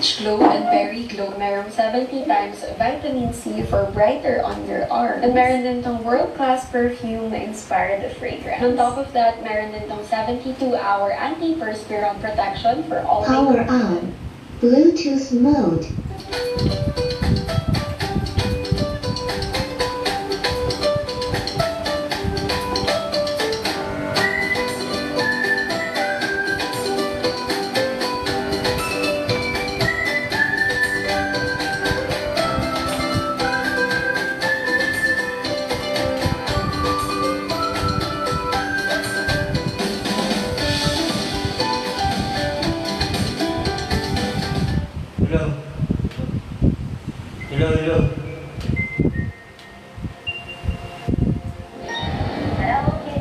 Peach Glow and Berry Glow. Merong 70 times vitamin C for brighter on your arms. And meron din tong world-class perfume na inspired fragrance. On top of that, meron din tong 72-hour anti-perspirant protection for all Power on. Bluetooth mode. Hello. Hello. Karaoke,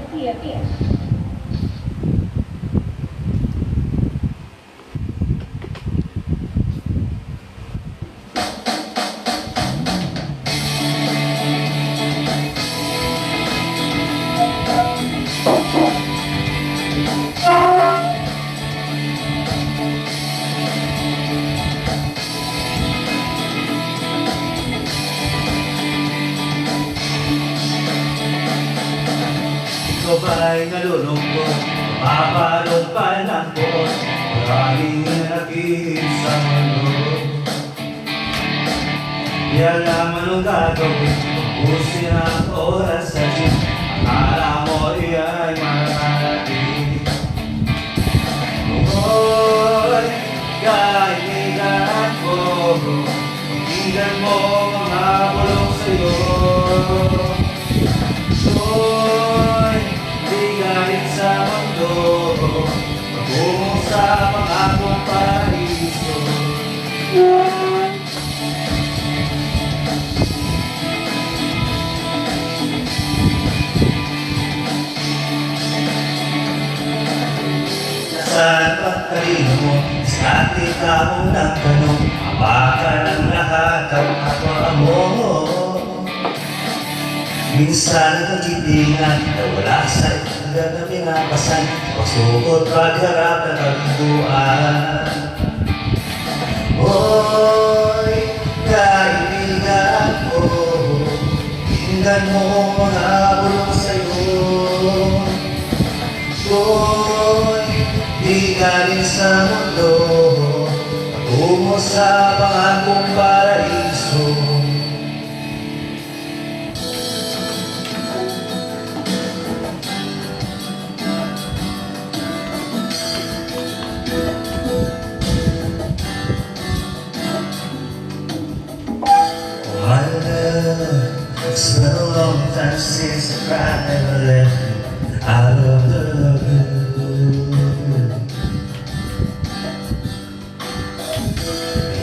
Ikaw ba'y nalulungkot? Mapapalong pa ng buot. Maraming nakikip sa mundo. Di alam anong gagawin. Ubusin ang oras sa gym. Akala mo iya'y mararating. Hoy, kaibigan ko, pakinggan mo mga bulong sa'yo. Hoy, di galing sa mundo, pagungong sa pangakong paraiso. Nasaan pagkalino mo? Dati ka mong nagtanong, apakan ang lahat ang kapwa mo. Minsan nagtitingan na wala sa itaga na pinapasan, pagsukot pagharap na tagpuan. Hoy, kaibigan ko, tingnan mo mga bulong sa'yo. Hoy, di galing sa mundo, patungo sa pangakong paraiso. My love, it's been a long time since I cried and left you. I love you.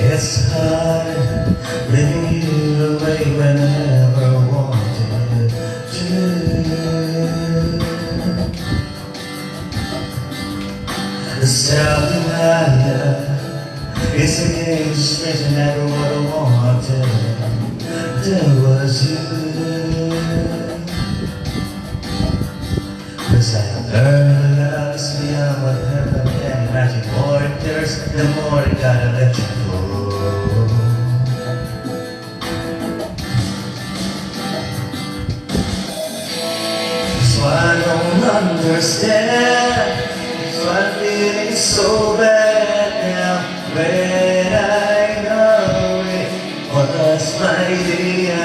It's hard leaving you away when I never wanted to. The self-denial is a game strange and never what I wanted. There was you. 'Cause I learned love is beyond what heaven can imagine. More it thirsts, the more it gotta let you go. So I don't understand. So I'm feeling so bad now. When I know it, what was my idea?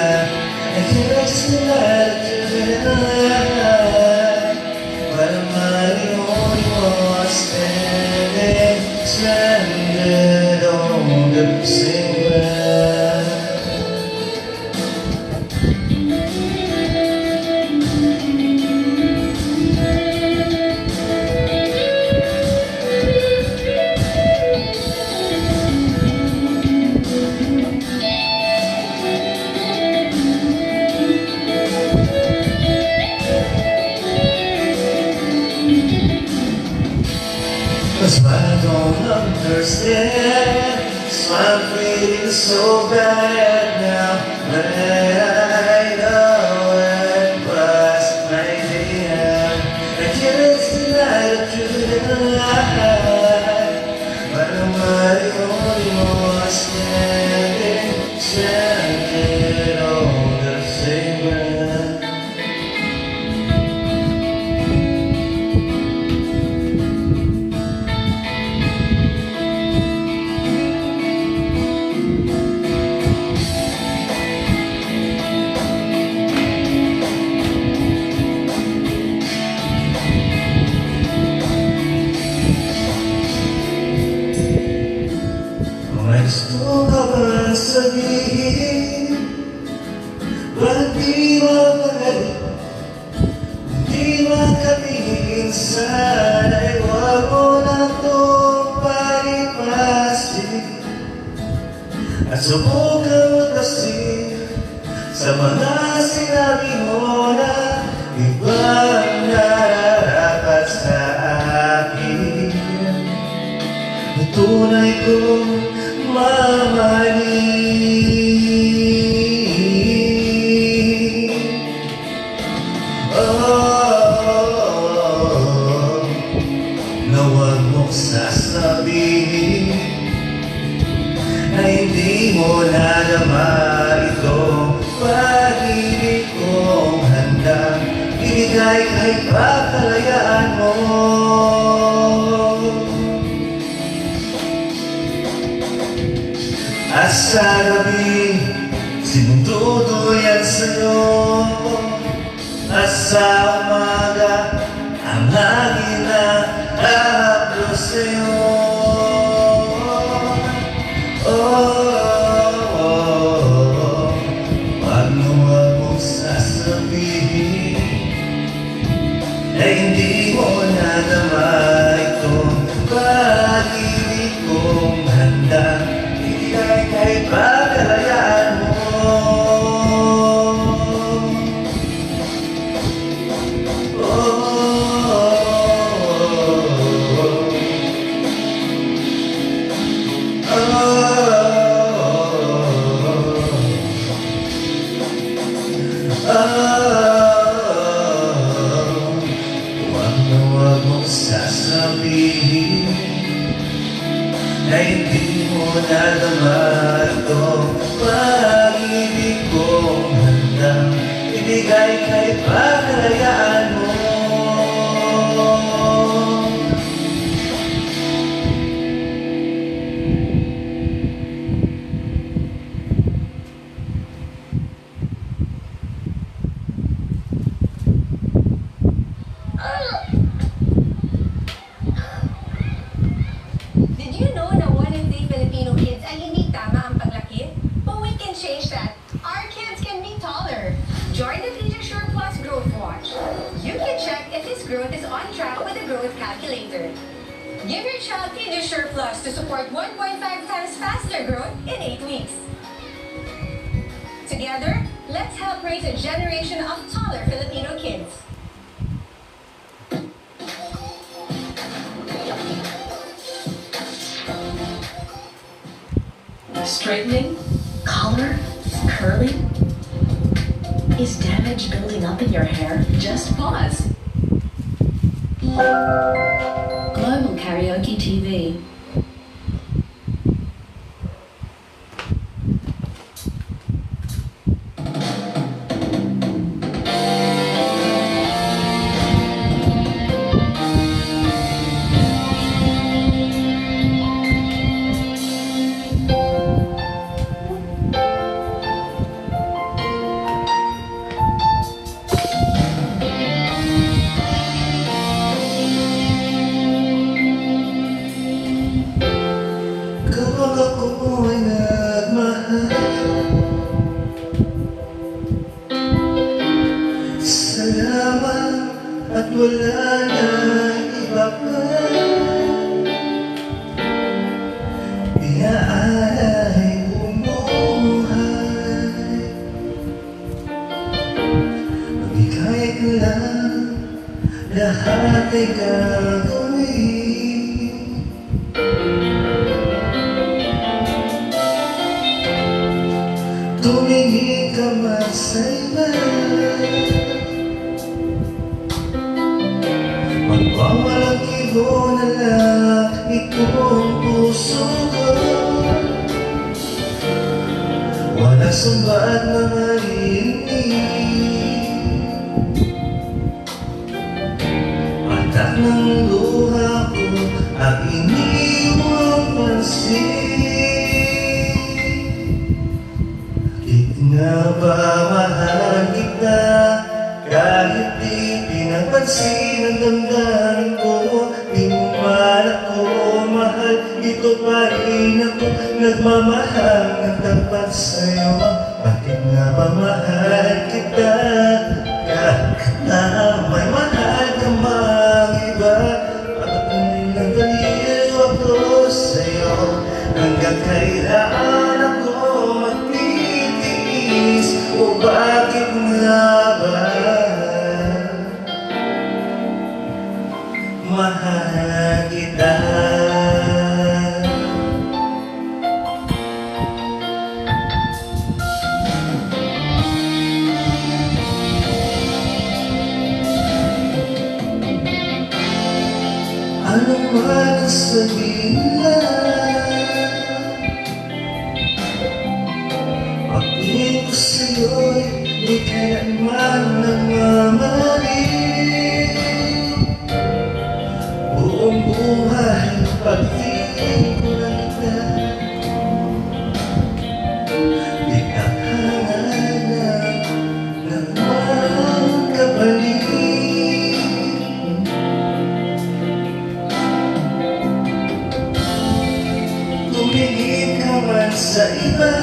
I can't just let it to the night. But am I the only one standing stranded on the same ground? Cause I don't understand. So I'm feeling so bad now. When I know it was my idea. I can't deny the truth in life. But I'm not the only one. tunay kong mamahalin. Na huwag mong sasabihin na hindi mo nadama itong pag-ibig kong handang ibigay kahit pakalayaan mo. At sa gabi, sinunduduyan sa'yo. At sa umaga, ang hangin na hahaplos sa'yo. Paano huwag mong sasabihin na hindi mo nadama itong pag-ibig kong handang ibigay kahit pakalayaan mo. Huwag mong sasabihin na hindi mo nadama itong pag-ibig kong handang ibigay kahit pakalayaan mo. Did you know na 1 in 3 Filipino kids ay hindi tama ang paglaki? But we can change that. Our kids can be taller. Join the Pediasure Plus Growth Watch. You can check if his growth is on track with the growth calculator. Give your child Pediasure Plus to support 1.5 times faster growth in 8 weeks. Together, let's help raise a generation of taller Filipino kids. Straightening? Color? Curling? Is damage building up in your hair? Just pause. Global Karaoke TV. Kapag ako'y nagmahal, salamat at wala na iba pa. Iaalay bumuhay, magbigay ka lang, lahat ay gagawin. Tumingin ka man sa iba, magwawalang kibo na lang itong puso ko. Walang sumba at mga rinig, patak ng luha ko ang iniwang pansin. Na ba mahal kita kahit di pinapansin ang damdamin ko? Di mo man ako mahal, ito pa rin ako nagmamahal ng tapat sa'yo. Bakit nga ba mahal kita kahit na may mahal ka mang iba? Bakit nagaliw ako sa'yo hanggang kailan ako o bakit nga ba mahal kita? man ang sabihin nila, pag-ibig ko sa'yo'y di kailanman nagmamali. Buong buhay pag-ibig ko lang kita, di kahanap ng magkabalik. Tumingin ka man sa iba,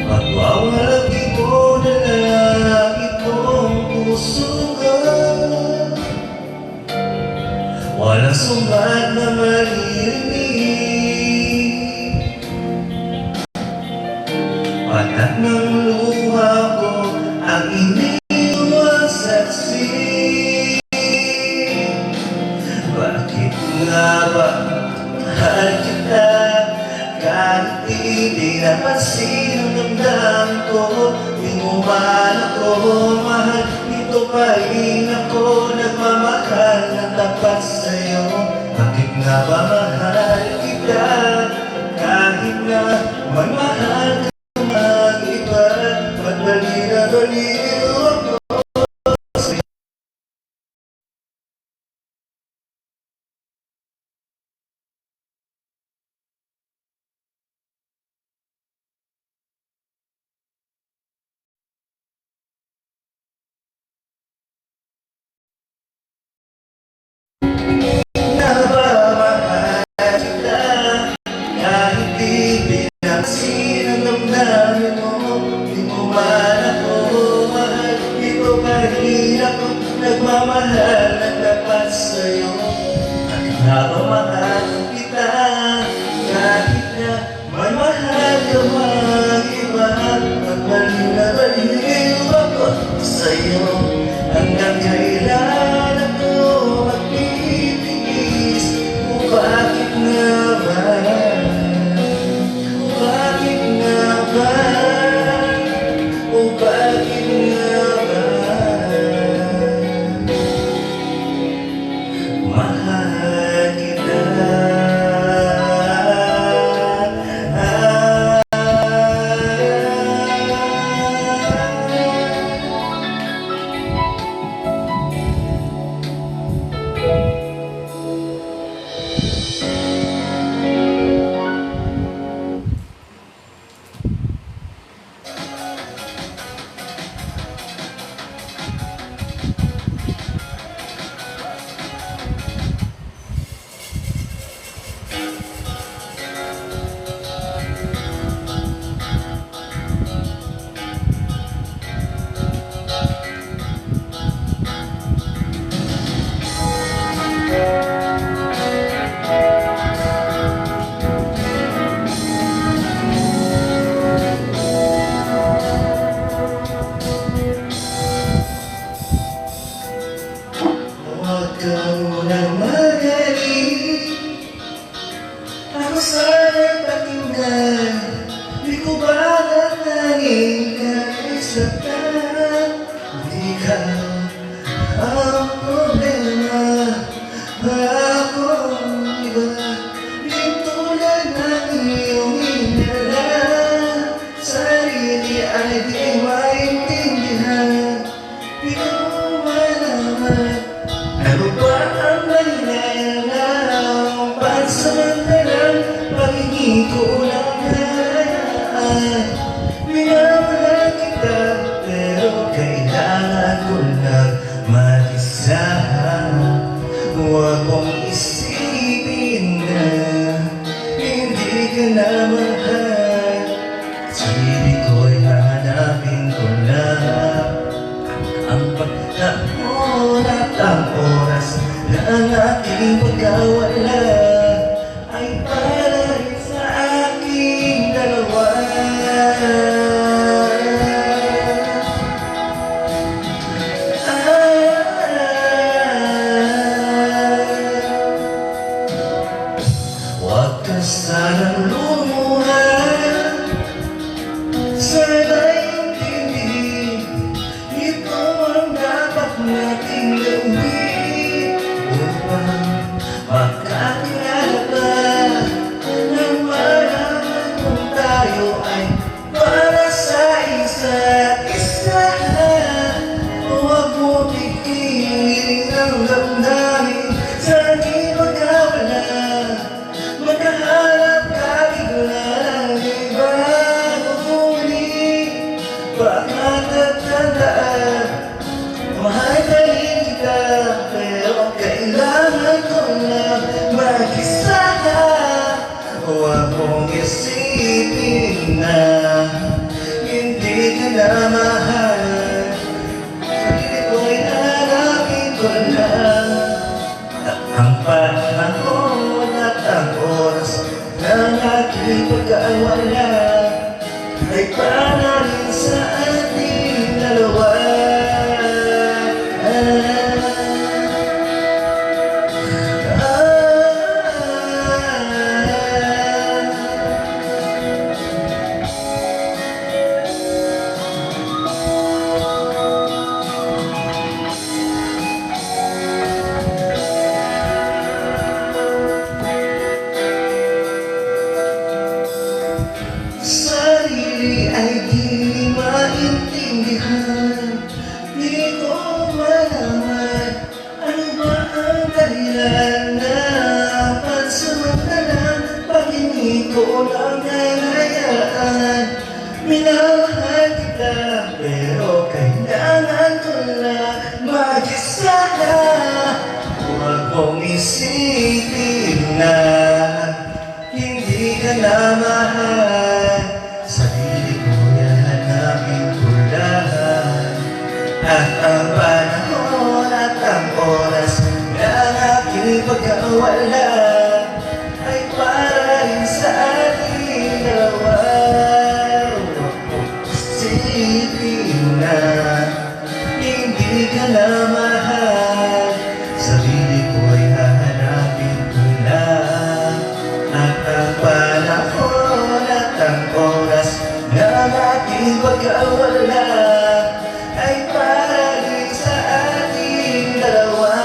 pagwawalagi ko na lang itong puso ko. Walang sumat na maririnig, patak ng luha ko ang iniwang saksi. Bakit nga ba mahal kita kahit hindi napansin ang damdamin ko? Di mo man ako mahal, dito pa rin ako nagmamahal ng tapat sa'yo. Bakit nga ba mahal kita kahit na may mahal ka mag-iba? Ba't bali na baliw ako? Nabamahal kita kahit di pinansin ang damdamin mo. Di mo man ako mahal, dito pa rin ako nagmamahal ng tapat sa'yo. Bakit nabamahal kita kahit na may mahal ka mag-iba? At baliw na baliw ako sa'yo. Hanggang kailan ako magtitiis? O bakit nga ba? O bakit nga ba? O bakit nga ba? Mahal kita. Huwag ka munang magaling, ako sana'y pakinggan. Di ko ba natanging kahit saktan? Ikaw ang problema, ako ang iba. Di tulad ng iyong inala, sarili ay di maintindihan. Di ko malaman ano ba ang dahilan ng pansamantalang pagiging ko lang hayaan? Minamahal kita pero kailangan ko lang mag-isa. Huwag mong isipin na hindi ka na mahal. Sarili ko'y hahanapin ko lang ang pagkakataon at ang oras na ang aking pagkawala ay para rin sa aking dalawa. Huwag ka sanang lumuha, sana'y intindi, ito ang dapat nating gawin. tanggap namin sa di magkawala. Magkahanap ka bigla ng ibang muli. Bakit tatandaan, mahal ka rin kita, pero kailangan ko na mag-isa ka. Huwag mong isipin na hindi ka na mahal. Sarili ko'y hanapin ko lang. Ang panahon at ang oras ng aking pagkawala ay para rin sa ating dalawa. Sarili ay di maintindihan, di ko malaman ano ba ang dahilan na pansamantalang pag-ibig ko lang ay hayaan. Minamahal kita, pero kailangan ko na mag-isa ka. Huwag mong isipin na hindi ka na mahal. Sarili ko yan hanapin ko lang. At ang panahon at ang oras ng aking pagkawala ay para rin sa ating dalawa. Huwag mong isipin na hindi ka na mahal. Sarili ko ay hahanapin ko lang. At ang panahon at ang oras ng aking pagkawala ay para rin sa ating dalawa.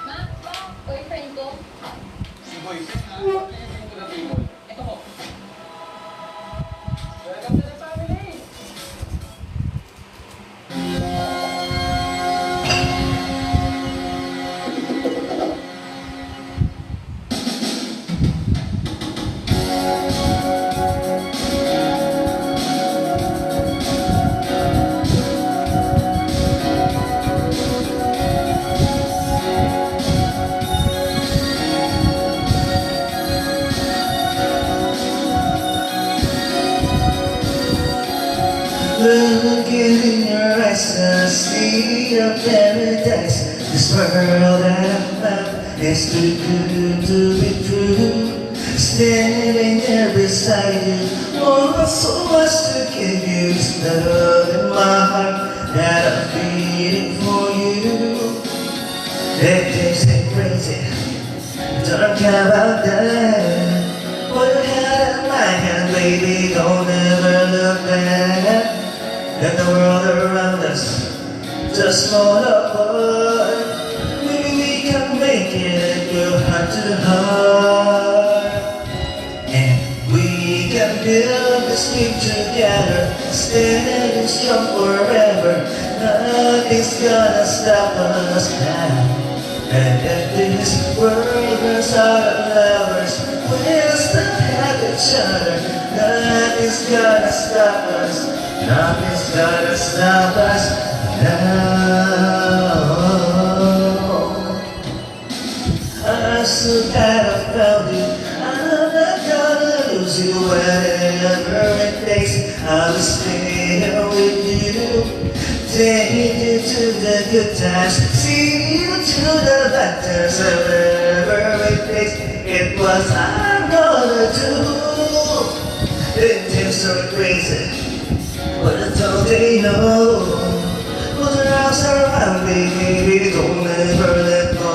Ma, boyfriend ko. Si Boyfriend ha? Boyfriend ko na table. Ito ko. Welcome to the family! Looking in your eyes, I see a paradise. This world that I found is too good to be true. Standing there beside you, oh, so much to give you. It's the love in my heart that I'm feeling for you. They say crazy, don't care about that. What you had in my hand, baby, don't ever look back. And the world around us just fall apart. Maybe we can make it, go heart to heart. And we can build this dream together, standing strong forever. Nothing's gonna stop us now. And if this world runs out of lovers, we'll still have each other. Nothing's gonna stop us. Nothing's gonna stop us now. I'm so glad I found you. I'm not gonna lose you wherever it takes. I'll stay here with you. Take you to the good times, see you to the bad times. Wherever it takes, it was I'm gonna do. It seems so crazy. But don't they know what the rocks around me, baby, don't ever let go.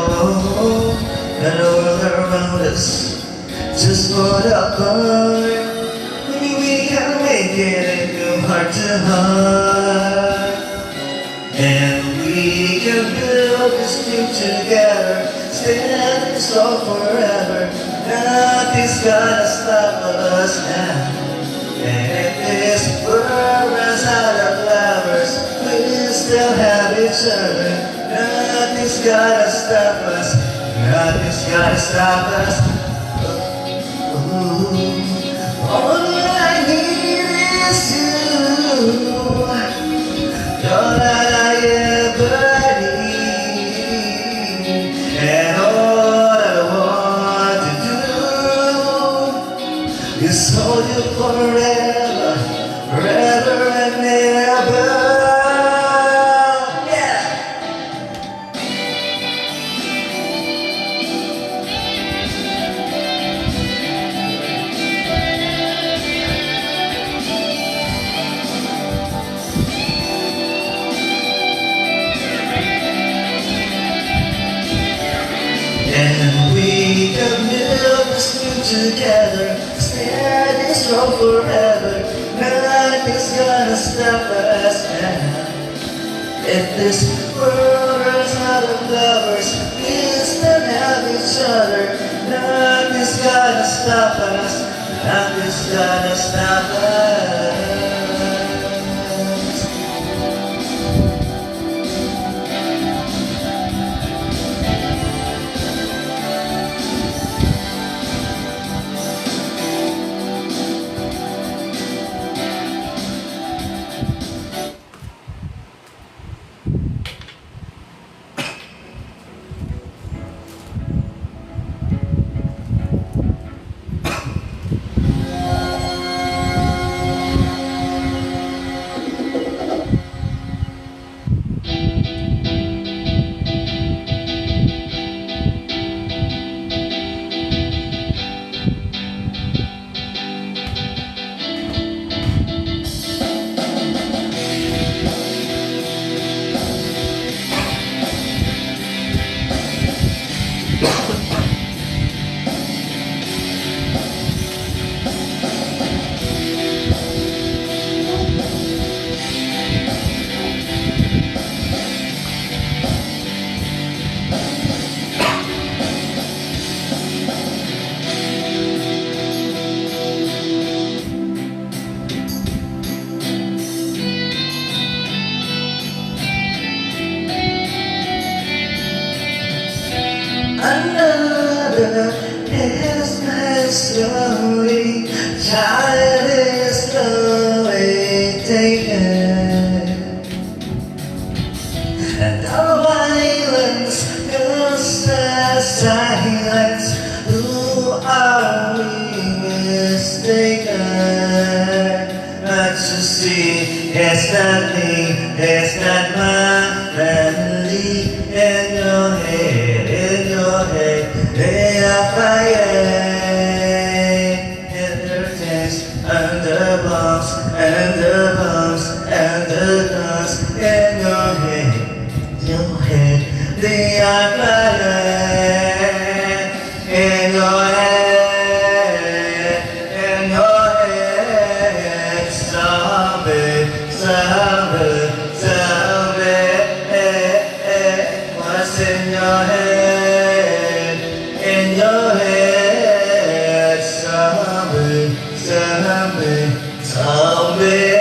And the world around us just fall apart. Maybe we can make it go heart to heart. And we can build this dream together, stand strong forever. Nothing's gonna stop us now. And if this world runs out of lovers, we still have each other. Nothing's gonna stop us. Nothing's gonna stop us. Ooh. All I need is you. All that I ever need, and all I want to do is hold you forever, forever and ever. Yeah. And we can build this dream together, standing strong forever. Nothing's gonna stop us now. If this world runs out of lovers, we still have each other. Nothing's gonna stop us. Nothing's gonna stop us. Another is my slowly, child is slowly taken, and all violence goes as silence. Who are we mistaken? Not to see, it's not me, it's not my family. In your head, they are fighting in their tanks, and the bombs, and the bombs, and the guns. In your head, they are fighting in your head, zombie, zombie, zombie. What's in your head? In your head, zombie, zombie, zombie.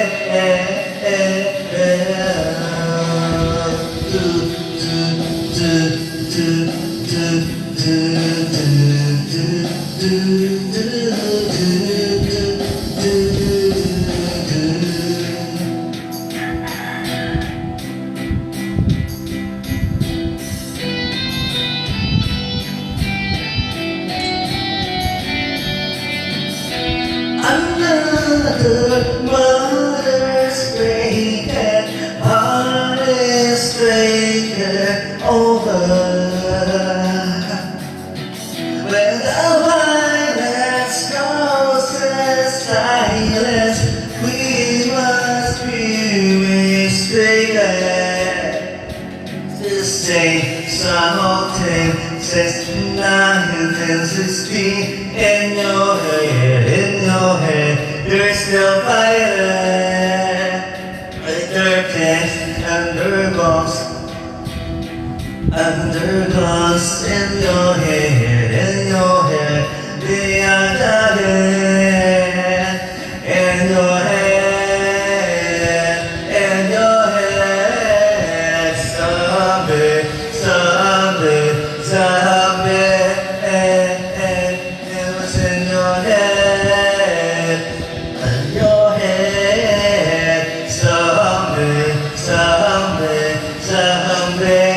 16 in your head, there's no fire. Darkness undergoes in your head, they are dying in your head, someday, it was in your head, someday,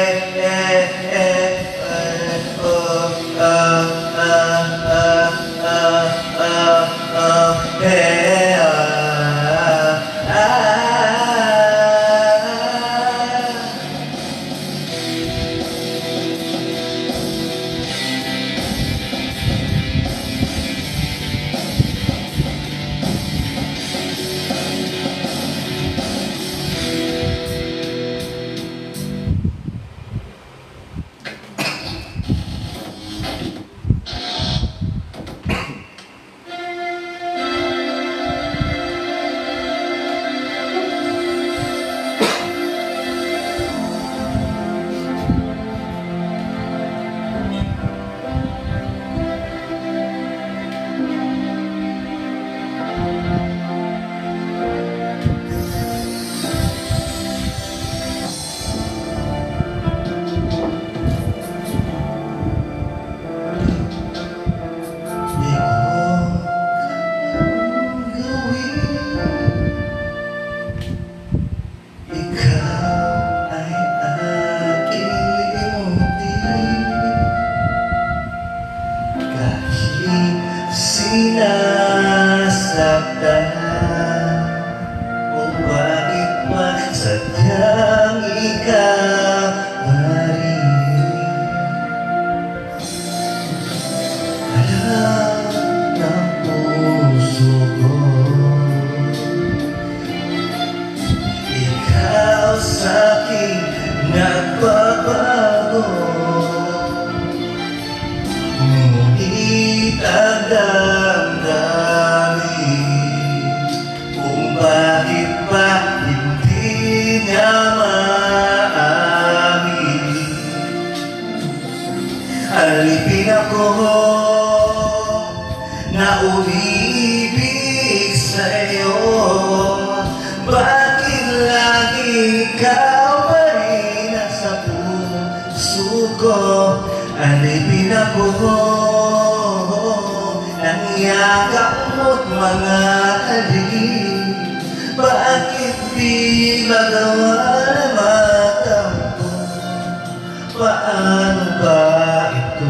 ikaw ay aking limutin kahit sinasaktan kung bakit ba sadyang ikaw pa rin. Alam ng puso ko ikaw sa'king nagbabago, ngunit ang damdamin kung bakit ba hindi niya maamin. Alipin ako na umiibig sa'yo, bakit laging ikaw pa rin nasa puso ko? Alipin ako ng yakap mo't mga halik, bakit di magawa na matampo? Paano ba ito?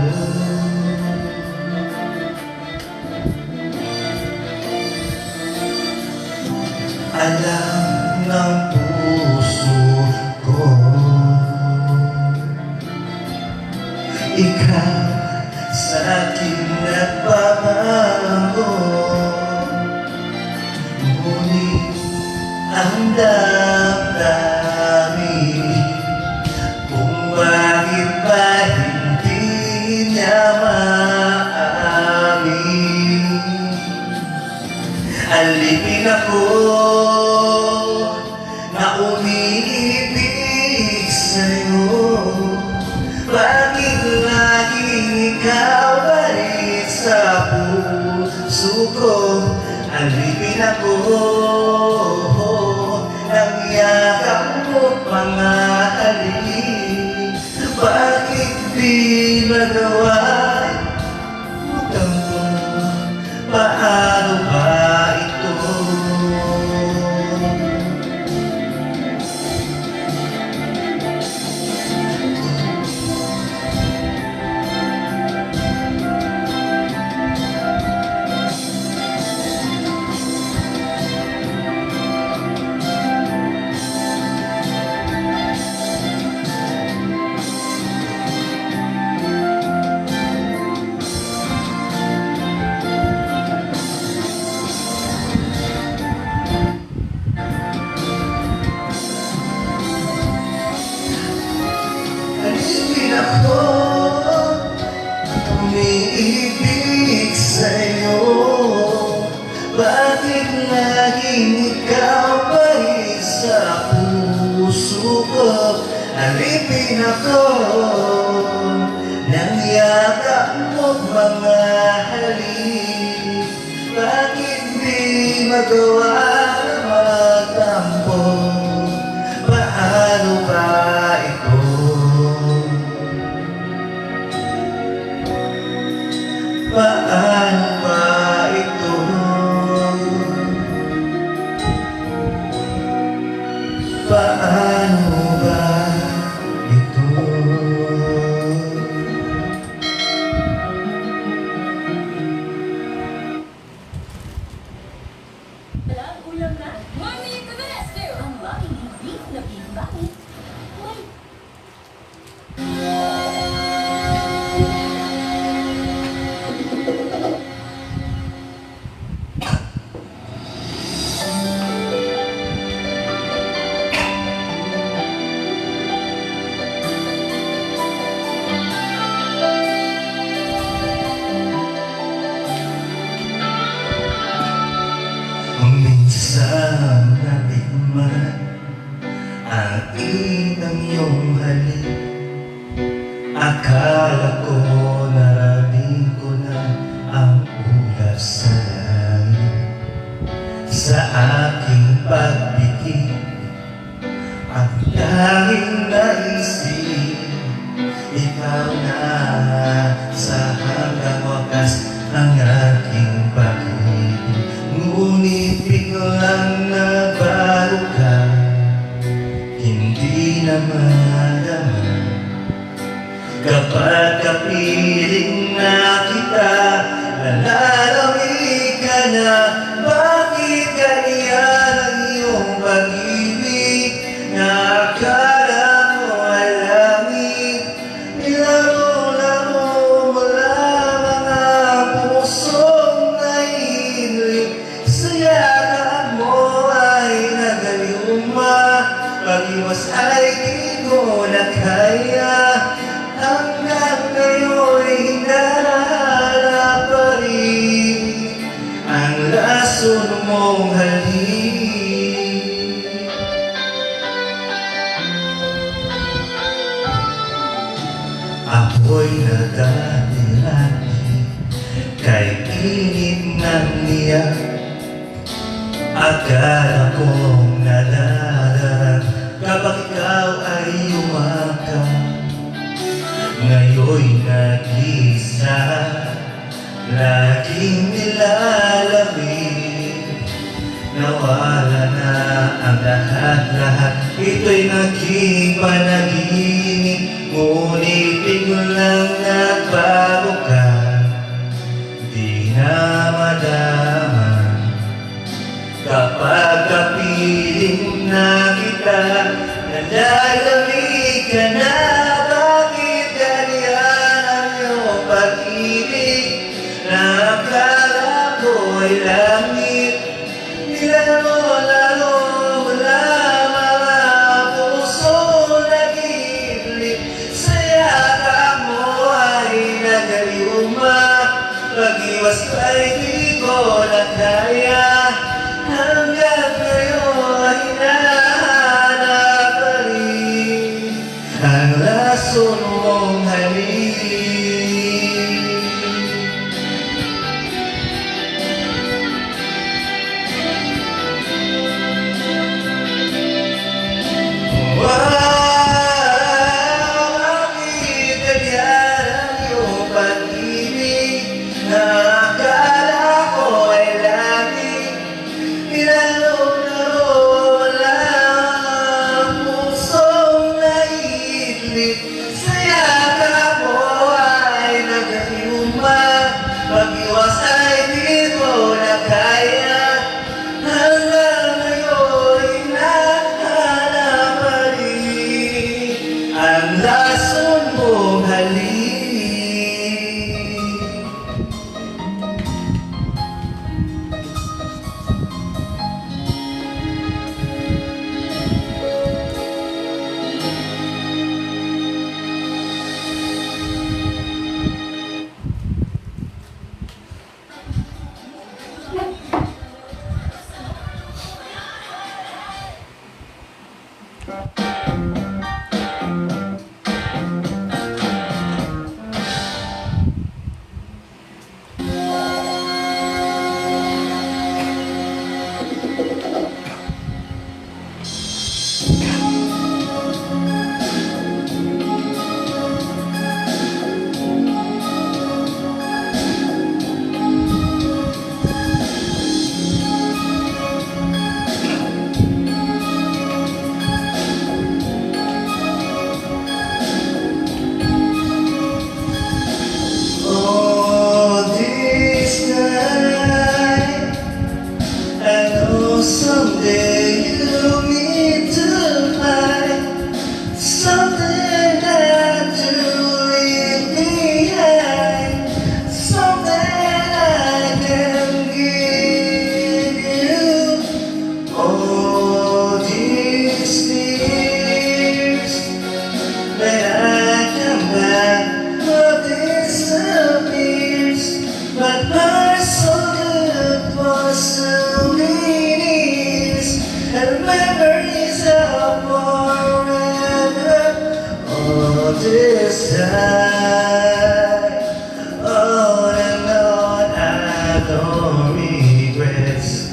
Alam ng puso ko ikaw sa'kin nagbabago, ngunit ang damdamin kung bakit ba hindi niya maamin. Alipin ako na umiibig sa'yo, bakit laging ikaw pa rin sa puso ko? Alipin ako ng yakap mo't mga halik, bakit di magawa mo? Paano ba ito? ikaw pa rin sa puso ko. Alipin ako ng yakap mo mga halik. Bakit di magawa na magtampo? Paano ba ito? Paano ba ito? Paano ba ito? Wala, ulam na. Mami, ito na! Ang laging hindi na bimbangi. Wait. Minsan natikman ang inang iyong halik. Akala ko narating ko na ang ulap sa langit. Sa aking pagbigil, ang tanging naisip, ikaw na sa hanggang wakas ang aking pag-ibig. Ngunit biglang nabago ka, hindi na madama. Kapag kapiling na kita, nalalamig ka na. Bakit ganyan ang iyong pag-ibig na akala mo ay langit? Nilaro-laro mo lang ang pusong naiinlig. Sa yakap mo ay nagayuma, pag-iwas ay di ko na kaya. Hanggang ngayon hinala pa rin ang lason mong halik. Ako'y nadati-lati kay init ng niyak. Akala kong nadadarag kapag ikaw ay yumakap. Ngayon'y nag-isa, laging nilalamig. Nawala na ang lahat-lahat, ito'y naging panaginip. Ngunit biglang nagbago ka, di na madama. Kapag kapiling na kita, nalalamig ka na. Bakit ganyan ang iyong pag-ibig na akala ko ay langit? Nilaro-laro mo lang mga puso nag-iibig. Sa yakap mo ay nagayuma, pag-iwas ay di ko na kaya. Hanggang ngayon ay hinahanap Oh, this night, I know someday you'll need to find something that you leave behind, something I can give you. Oh, these tears that I come back, but disappears. But my soul good for souvenirs and memories of forever. All this time, on and on, I don't regrets.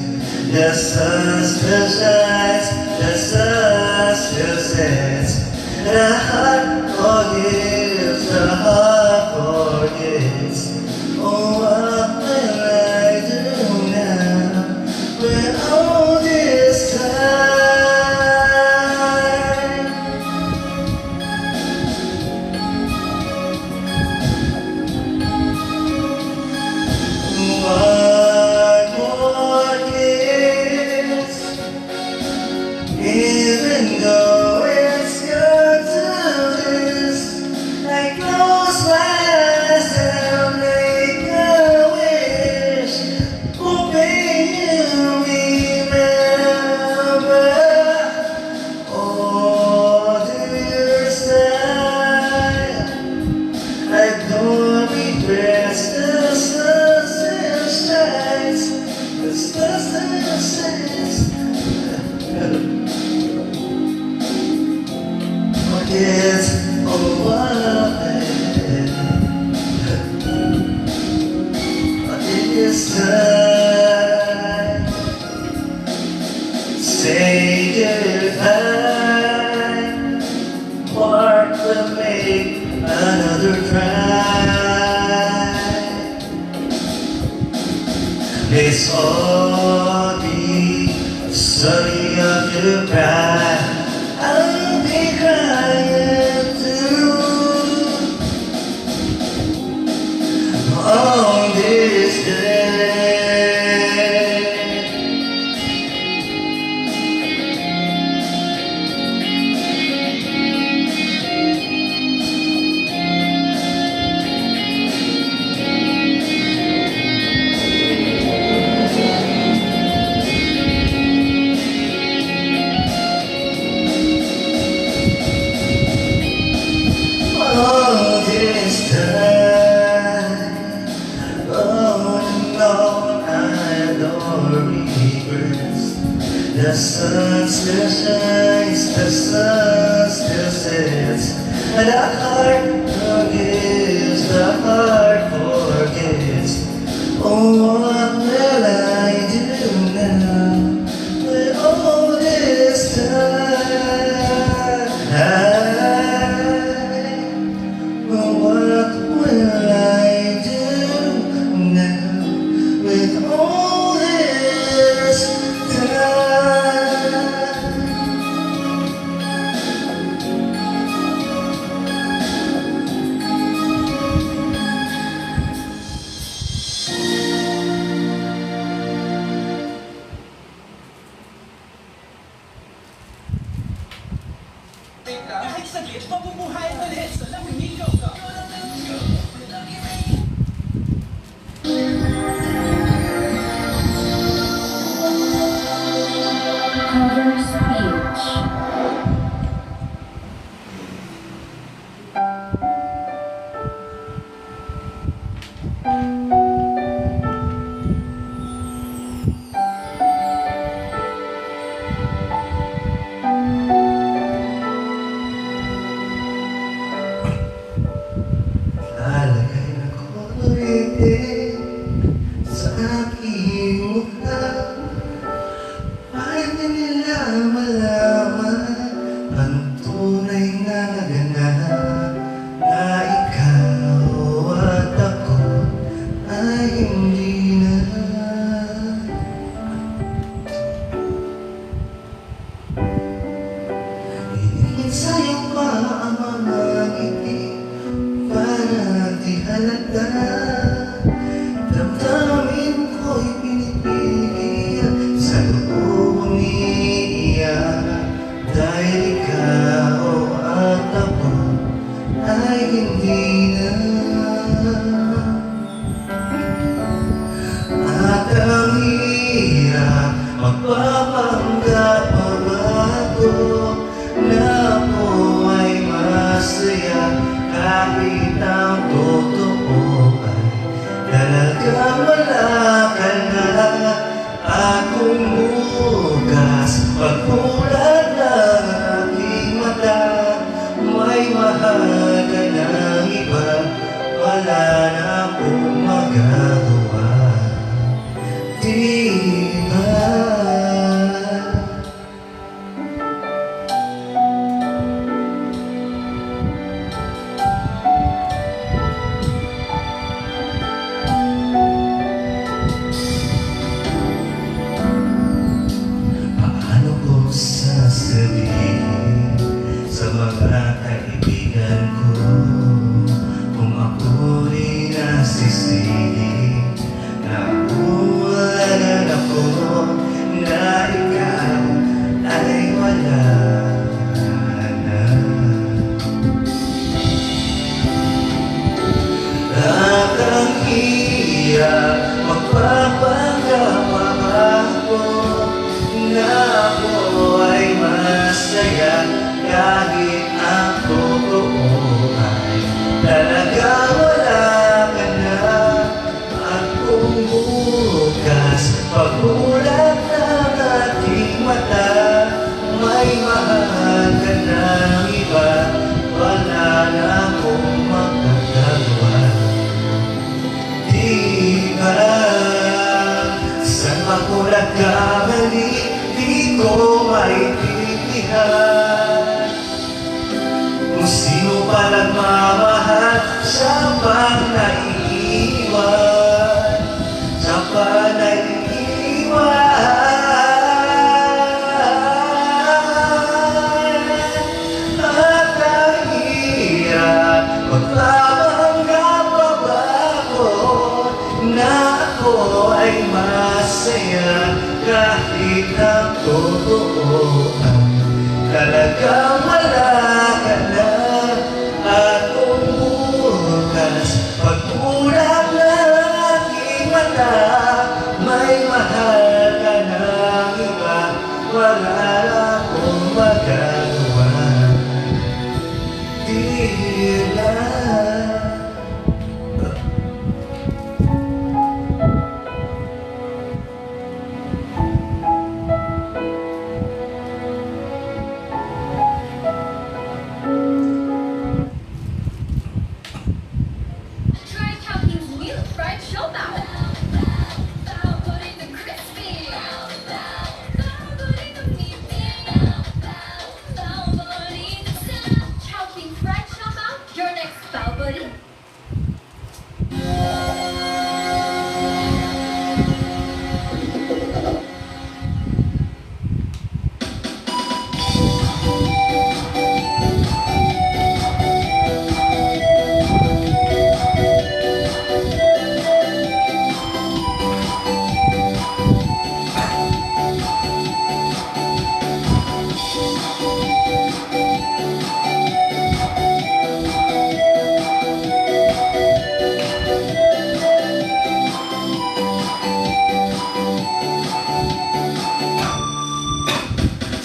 The sun still shines, the sun still sets. The heart forgives, the heart forgets. Oh, what will I do now when all this time? One more kiss, even though it's got to this. I close my eyes and make a wish, hoping you remember. Oh, dear side, I don't regret the sun still shines, the sun still shines. Forget all what this time. Say goodbye, Mark will make another try. It's all be sorry of your pride. I'll be crying too on this day. All this time, on and on, I don't regrets. The sun still shines, the sun still sets, and the heart forgives, the heart forgets. Oh, what will I do now with all this time? What will I do now with all this time? Kahit saglit, mabubuhay ulit sa Laminigo ka. Cover speech. ko na ako ay masaya kahit ang totoo ay talagang wala ka na. Akong bukas pagmulat ng aking mata, may mahal ka ng iba, wala na akong magagawa. Di ba? Paano ko sasabihin sa mga kaibigan ko kung ako rin nasisisi na uwalan ako na ikaw ay wala na. Ang hirap magpapanggap ako na ako ay masaya kahit ang totoo ay talaga wala ka na. At kung bukas pagmulat ng ating mata, may mahal ka ng iba, wala na akong magagawa. Di ba? Saan ako nagkamali? Di ko maintindihan. Kung sino pa nagmamahal, siya bang naiiwan? Siya pa naiiwan? At ang hirap magpapanggap pa ba ako na ako ay masaya kahit ang totoo ay talagang wala ka na. At kung bukas pagmulat ng aking mata, may mahal ka ng iba, wala na akong magagawa. Di ba? Try Chowking's new fried showbow. Crispy. Chowking fried showbow, your next bow buddy.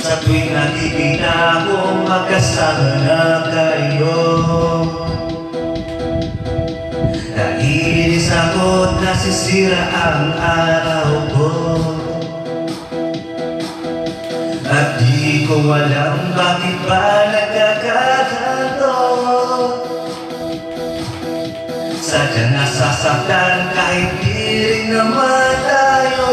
Sa tuwing nakikita kong magkasama na kayo, naiinis ako't nasisira ang araw ko. At di ko alam bakit ba nagkakaganto. Sadyang nasasaktan kahit di rin naman tayo.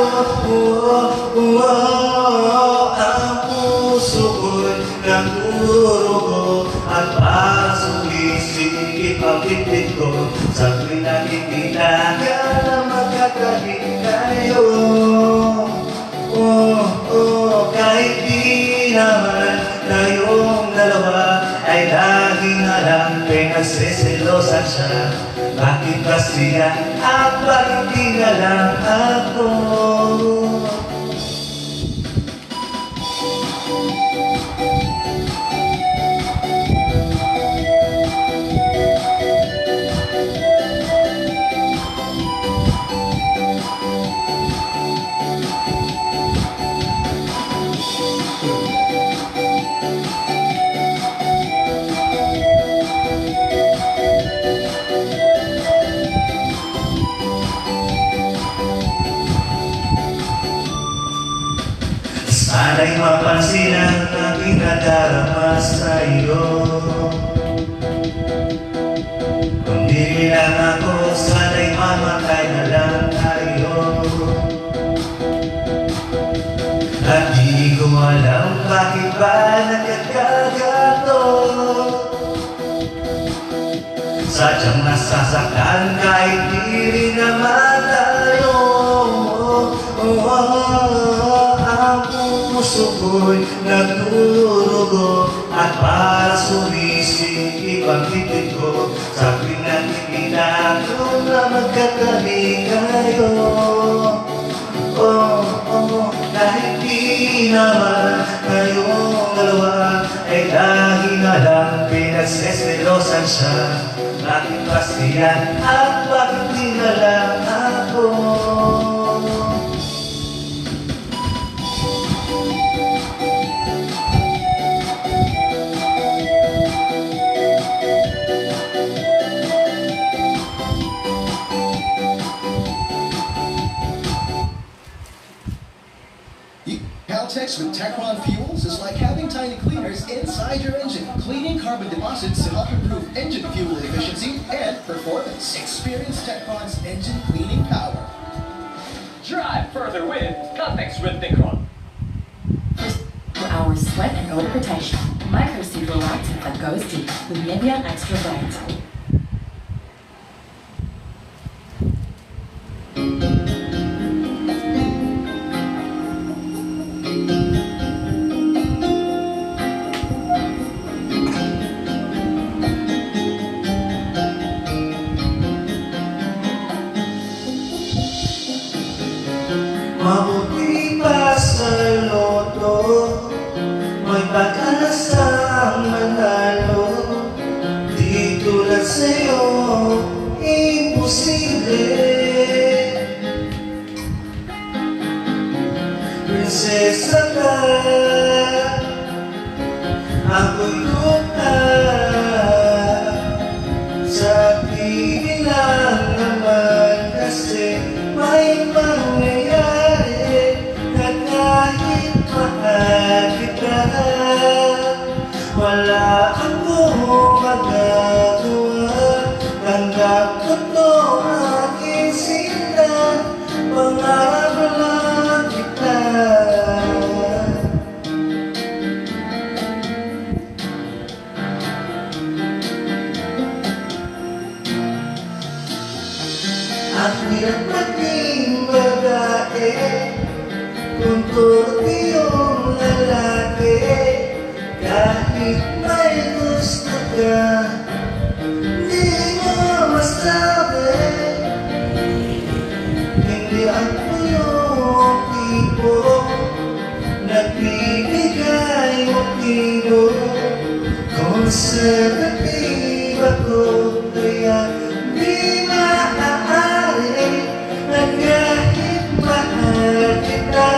Ang puso ko'y nagdurugo at para sumisikip ang bibig ko. Sa tuwing nakikita ka na magkatabi tayo. Kahit di naman tayong dalawa ay lagi na lang pinagsiselosan siya. Bakit ba siya at bakit di na lang ako? mapansin ang aking nadarama sa'yo. Kung di lang ako, sana'y mamatay na lang tayo. At di ko alam bakit ba nagkakaganto. Sadyang nasasaktan kahit di rin naman tayo. Ang puso ko'y nagdurugo at para sumisig ibang titig ko. Sabi natin pinako na magkatabi kayo. Kahit di naman kayong dalawa ay dahil na lang pinagsespelosan siya. Bakit ba siya at bakit di na lang ako? Caltex with Techron fuels is like having tiny cleaners inside your engine, cleaning carbon deposits to help improve engine fuel efficiency and performance. Experience Techron's engine cleaning power. Drive further with Caltex with Techron. For our sweat and odor protection, microfiber active that goes deep with Nivea Extra Bright. Mabuti pa sa loto, may pag-asang manalo. Di tulad sa'yo, imposible. Prinsesa ka, ako'y duda. Sa tingin lang naman kasi may mangyayari. Kahit mahal kita, wala akong magagawa. Tanggap ko to aking sinta, pangarap lang kita. Ang hirap maging babae kung tuloy yung lalaki. Kahit may gusto ka, di mo masabi. Hindi ako yung tipo nagbibigay motibo. Conservative ako, kaya di maaari na kahit mahal kita.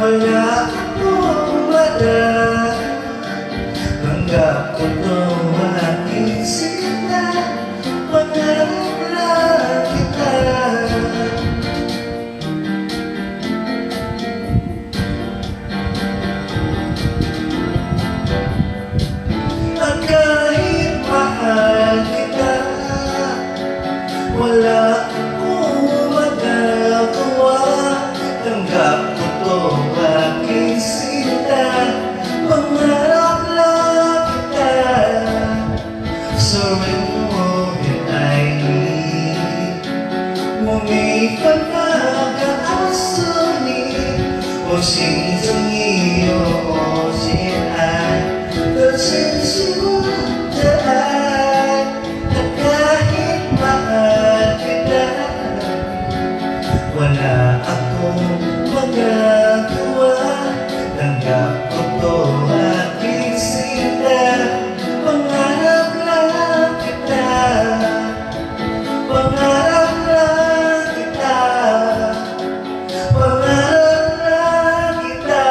Wala akong wala, tanggap ko itong aking sinta, pangarap lang kita. At kahit mahal kita, wala akong magagawa. Tanggap ko itong aking sinta, pangarap lang kita. Sorry mo yun ay lumipat ka kaasuni. O sinzungi o sinay, kasinsimutaan. At kahit mahal kita, wala akong magagawa. Tanggap ko to aking sinta, pangarap lang kita. Pangarap lang kita. Pangarap lang kita.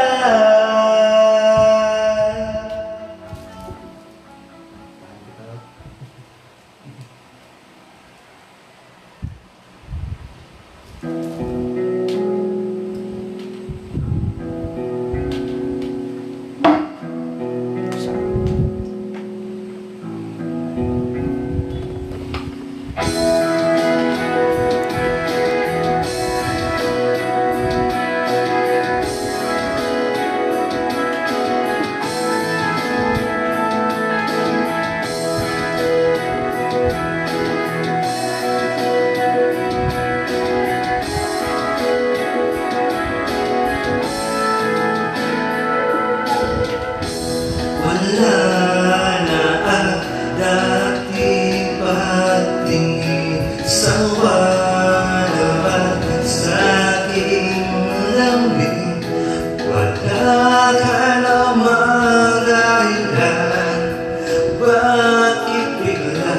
ka namang dahilan, bakit bigla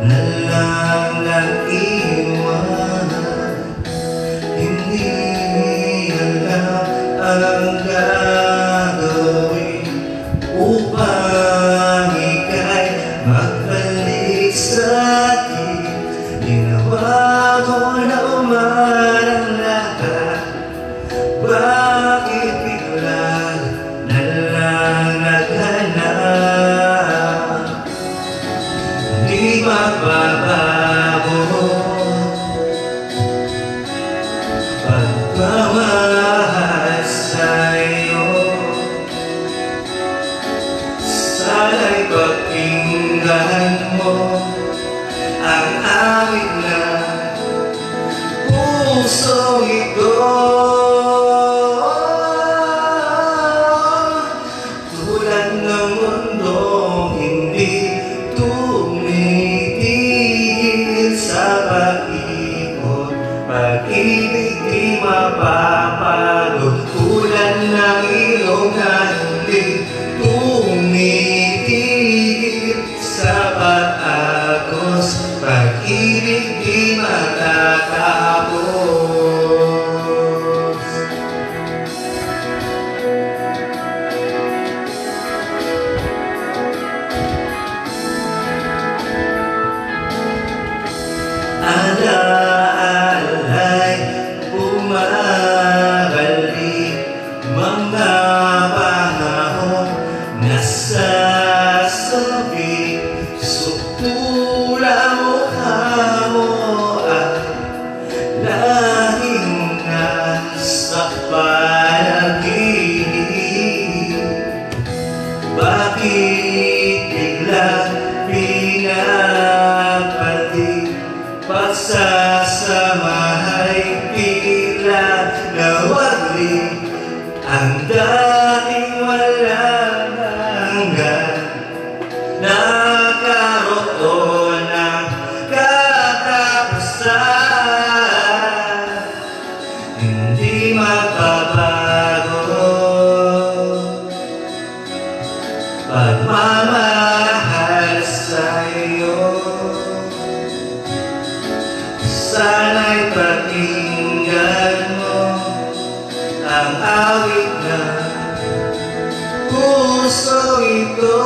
na lang nag-iwan? Hindi alam ang gagawin upang ika'y magbalik sa akin. Ginawa ko naman ang lahat, bakit bigla na lang naghanap? Di magbabago pagmamahal sa'yo. Sana'y pakinggan mo ang awit na pusong ito. Tulad ng mundong hindi tumitigil sa pag-ikot, pag-ibig di mapapagod. Tulad ng ilog na hindi tumitigil sa pag-agos, pag-ibig di matatapos. Alaala'y bumabalik, mga panahon nasasabi, sukula mukha mo at lahing nasa panaginip. Bakit bigla pinapalik, pagsasamahay tila nawagli, ang dating walang hanggan, nakaroon ng katapusan. Hindi magbabago pagmamahal sa'yo. Sana'y pakinggan mo ang awit na puso ito.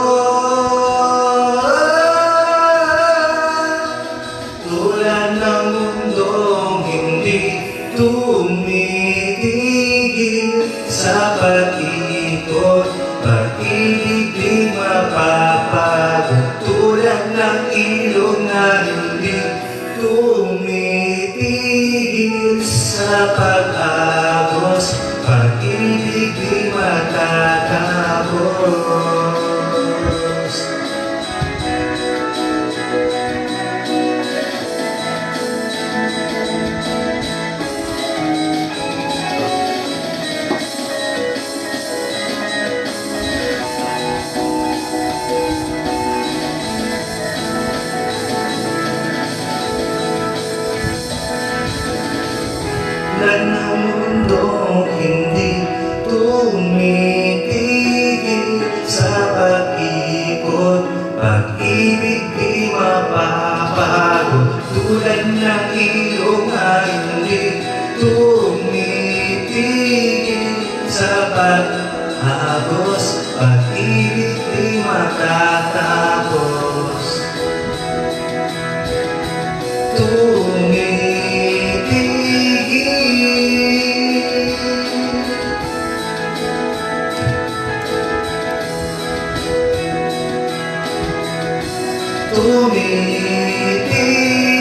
Tulad ng mundong hindi tumitigil sa pag-ikot, pag-ibig di mapapagod. Tulad ng ilog na hindi tumitigil sa pag-agos, pag-ibig di matatapos. Tulad ng mundong hindi tumitigil sa pag-ikot, pag-ibig di mapapagod. Tulad ng ilog na hindi tumitigil sa pag-agos, pag-ibig di matatapos. Tumitigil